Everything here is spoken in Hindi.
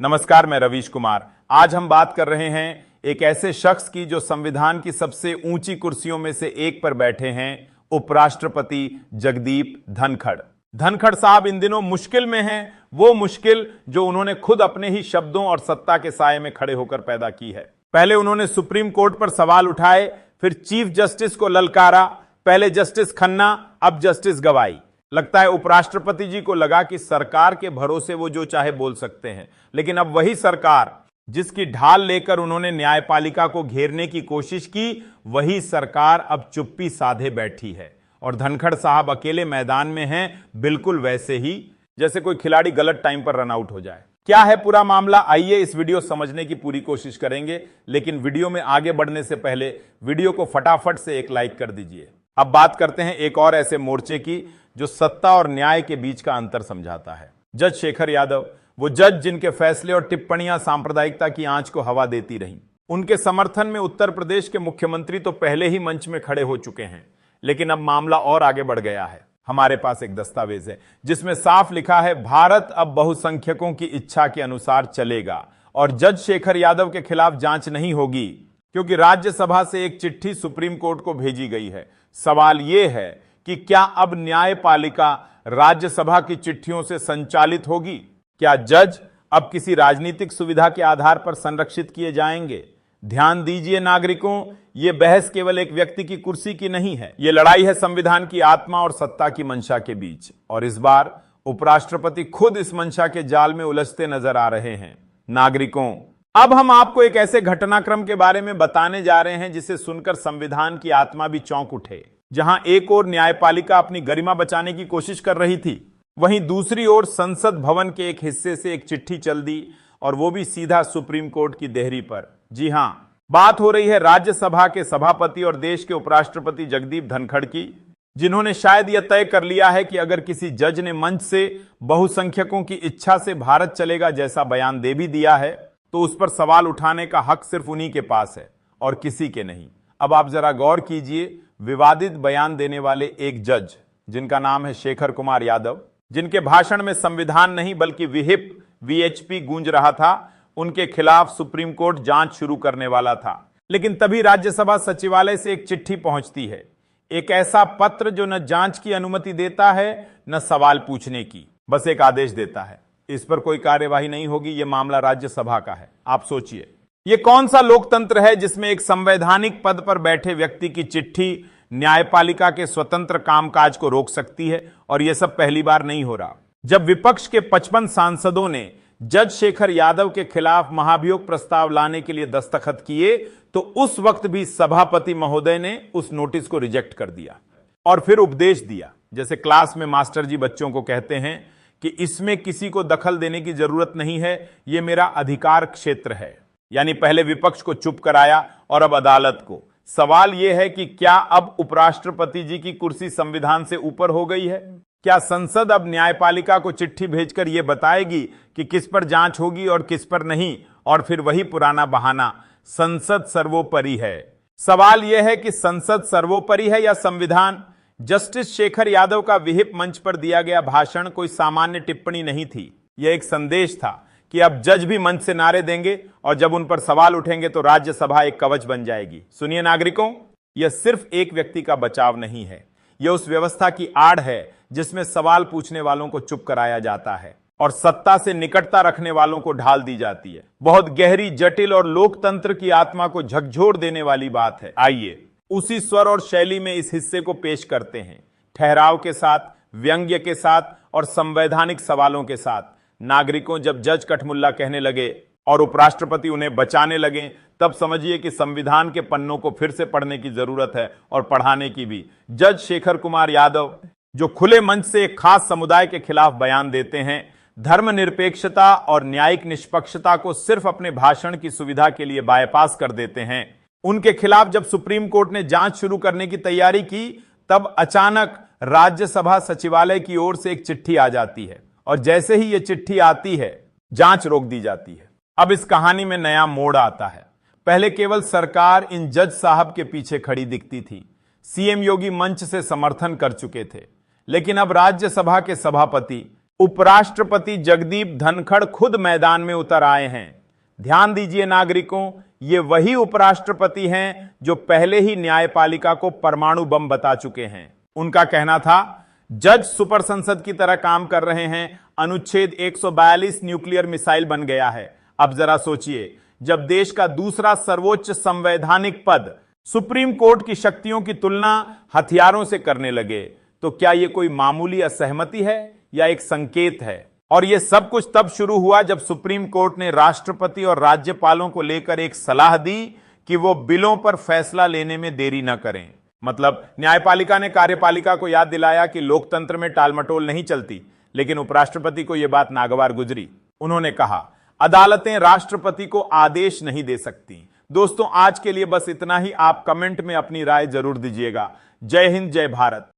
नमस्कार, मैं रवीश कुमार। आज हम बात कर रहे हैं एक ऐसे शख्स की जो संविधान की सबसे ऊंची कुर्सियों में से एक पर बैठे हैं, उपराष्ट्रपति जगदीप धनखड़। धनखड़ साहब इन दिनों मुश्किल में हैं, वो मुश्किल जो उन्होंने खुद अपने ही शब्दों और सत्ता के साये में खड़े होकर पैदा की है। पहले उन्होंने सुप्रीम कोर्ट पर सवाल उठाए, फिर चीफ जस्टिस को ललकारा, पहले जस्टिस खन्ना, अब जस्टिस गवाई। लगता है उपराष्ट्रपति जी को लगा कि सरकार के भरोसे वो जो चाहे बोल सकते हैं, लेकिन अब वही सरकार जिसकी ढाल लेकर उन्होंने न्यायपालिका को घेरने की कोशिश की, वही सरकार अब चुप्पी साधे बैठी है और धनखड़ साहब अकेले मैदान में हैं, बिल्कुल वैसे ही जैसे कोई खिलाड़ी गलत टाइम पर रन आउट हो जाए। क्या है पूरा मामला, आइए इस वीडियो समझने की पूरी कोशिश करेंगे, लेकिन वीडियो में आगे बढ़ने से पहले वीडियो को फटाफट से एक लाइक कर दीजिए। अब बात करते हैं एक और ऐसे मोर्चे की जो सत्ता और न्याय के बीच का अंतर समझाता है। जज शेखर यादव, वो जज जिनके फैसले और टिप्पणियां सांप्रदायिकता की आंच को हवा देती रहीं। उनके समर्थन में उत्तर प्रदेश के मुख्यमंत्री तो पहले ही मंच में खड़े हो चुके हैं, लेकिन अब मामला और आगे बढ़ गया है। हमारे पास एक दस्तावेज है जिसमें साफ लिखा है, भारत अब बहुसंख्यकों की इच्छा के अनुसार चलेगा और जज शेखर यादव के खिलाफ जांच नहीं होगी, क्योंकि राज्यसभा से एक चिट्ठी सुप्रीम कोर्ट को भेजी गई है। सवाल यह है कि क्या अब न्यायपालिका राज्यसभा की चिट्ठियों से संचालित होगी? क्या जज अब किसी राजनीतिक सुविधा के आधार पर संरक्षित किए जाएंगे? ध्यान दीजिए नागरिकों, यह बहस केवल एक व्यक्ति की कुर्सी की नहीं है, यह लड़ाई है संविधान की आत्मा और सत्ता की मंशा के बीच। और इस बार उपराष्ट्रपति खुद इस मंशा के जाल में उलझते नजर आ रहे हैं। नागरिकों, अब हम आपको एक ऐसे घटनाक्रम के बारे में बताने जा रहे हैं जिसे सुनकर संविधान की आत्मा भी चौंक उठे। जहां एक ओर न्यायपालिका अपनी गरिमा बचाने की कोशिश कर रही थी, वहीं दूसरी ओर संसद भवन के एक हिस्से से एक चिट्ठी चल दी, और वो भी सीधा सुप्रीम कोर्ट की देहरी पर। जी हां, बात हो रही है राज्यसभा के सभापति और देश के उपराष्ट्रपति जगदीप धनखड़ की, जिन्होंने शायद यह तय कर लिया है कि अगर किसी जज ने मंच से बहुसंख्यकों की इच्छा से भारत चलेगा जैसा बयान दे भी दिया है, तो उस पर सवाल उठाने का हक सिर्फ उन्हीं के पास है और किसी के नहीं। अब आप जरा गौर कीजिए, विवादित बयान देने वाले एक जज जिनका नाम है शेखर कुमार यादव, जिनके भाषण में संविधान नहीं बल्कि विहिप वीएचपी गूंज रहा था, उनके खिलाफ सुप्रीम कोर्ट जांच शुरू करने वाला था। लेकिन तभी राज्यसभा सचिवालय से एक चिट्ठी पहुंचती है, एक ऐसा पत्र जो न जांच की अनुमति देता है न सवाल पूछने की, बस एक आदेश देता है। इस पर कोई कार्यवाही नहीं होगी, यह मामला राज्यसभा का है। आप सोचिए, यह कौन सा लोकतंत्र है जिसमें एक संवैधानिक पद पर बैठे व्यक्ति की चिट्ठी न्यायपालिका के स्वतंत्र कामकाज को रोक सकती है? और यह सब पहली बार नहीं हो रहा। जब विपक्ष के 55 सांसदों ने जज शेखर यादव के खिलाफ महाभियोग प्रस्ताव लाने के लिए दस्तखत किए, तो उस वक्त भी सभापति महोदय ने उस नोटिस को रिजेक्ट कर दिया और फिर उपदेश दिया, जैसे क्लास में मास्टर जी बच्चों को कहते हैं कि इसमें किसी को दखल देने की जरूरत नहीं है, यह मेरा अधिकार क्षेत्र है। यानी पहले विपक्ष को चुप कराया और अब अदालत को। सवाल यह है कि क्या अब उपराष्ट्रपति जी की कुर्सी संविधान से ऊपर हो गई है? क्या संसद अब न्यायपालिका को चिट्ठी भेजकर यह बताएगी कि किस पर जांच होगी और किस पर नहीं? और फिर वही पुराना बहाना, संसद सर्वोपरि है। सवाल यह है कि संसद सर्वोपरि है या संविधान? जस्टिस शेखर यादव का विहिप मंच पर दिया गया भाषण कोई सामान्य टिप्पणी नहीं थी, यह एक संदेश था कि अब जज भी मंच से नारे देंगे और जब उन पर सवाल उठेंगे तो राज्यसभा एक कवच बन जाएगी। सुनिए नागरिकों, यह सिर्फ एक व्यक्ति का बचाव नहीं है, यह उस व्यवस्था की आड़ है जिसमें सवाल पूछने वालों को चुप कराया जाता है और सत्ता से निकटता रखने वालों को ढाल दी जाती है। बहुत गहरी, जटिल और लोकतंत्र की आत्मा को झकझोर देने वाली बात है। आइए उसी स्वर और शैली में इस हिस्से को पेश करते हैं, ठहराव के साथ, व्यंग्य के साथ और संवैधानिक सवालों के साथ। नागरिकों, जब जज कठमुल्ला कहने लगे और उपराष्ट्रपति उन्हें बचाने लगे, तब समझिए कि संविधान के पन्नों को फिर से पढ़ने की जरूरत है और पढ़ाने की भी। जज शेखर कुमार यादव जो खुले मंच से एक खास समुदाय के खिलाफ बयान देते हैं, धर्मनिरपेक्षता और न्यायिक निष्पक्षता को सिर्फ अपने भाषण की सुविधा के लिए बायपास कर देते हैं, उनके खिलाफ जब सुप्रीम कोर्ट ने जांच शुरू करने की तैयारी की, तब अचानक राज्यसभा सचिवालय की ओर से एक चिट्ठी आ जाती है और जैसे ही यह चिट्ठी आती है, जांच रोक दी जाती है। अब इस कहानी में नया मोड़ आता है। पहले केवल सरकार इन जज साहब के पीछे खड़ी दिखती थी, सीएम योगी मंच से समर्थन कर चुके थे, लेकिन अब राज्यसभा के सभापति उपराष्ट्रपति जगदीप धनखड़ खुद मैदान में उतर आए हैं। ध्यान दीजिए नागरिकों, ये वही उपराष्ट्रपति हैं जो पहले ही न्यायपालिका को परमाणु बम बता चुके हैं। उनका कहना था जज सुपर संसद की तरह काम कर रहे हैं, अनुच्छेद 142 न्यूक्लियर मिसाइल बन गया है। अब जरा सोचिए, जब देश का दूसरा सर्वोच्च संवैधानिक पद सुप्रीम कोर्ट की शक्तियों की तुलना हथियारों से करने लगे, तो क्या यह कोई मामूली असहमति है या एक संकेत है? और यह सब कुछ तब शुरू हुआ जब सुप्रीम कोर्ट ने राष्ट्रपति और राज्यपालों को लेकर एक सलाह दी कि वो बिलों पर फैसला लेने में देरी न करें। मतलब न्यायपालिका ने कार्यपालिका को याद दिलाया कि लोकतंत्र में टालमटोल नहीं चलती, लेकिन उपराष्ट्रपति को यह बात नागवार गुजरी। उन्होंने कहा अदालतें राष्ट्रपति को आदेश नहीं दे सकती। दोस्तों, आज के लिए बस इतना ही। आप कमेंट में अपनी राय जरूर दीजिएगा। जय हिंद, जय भारत।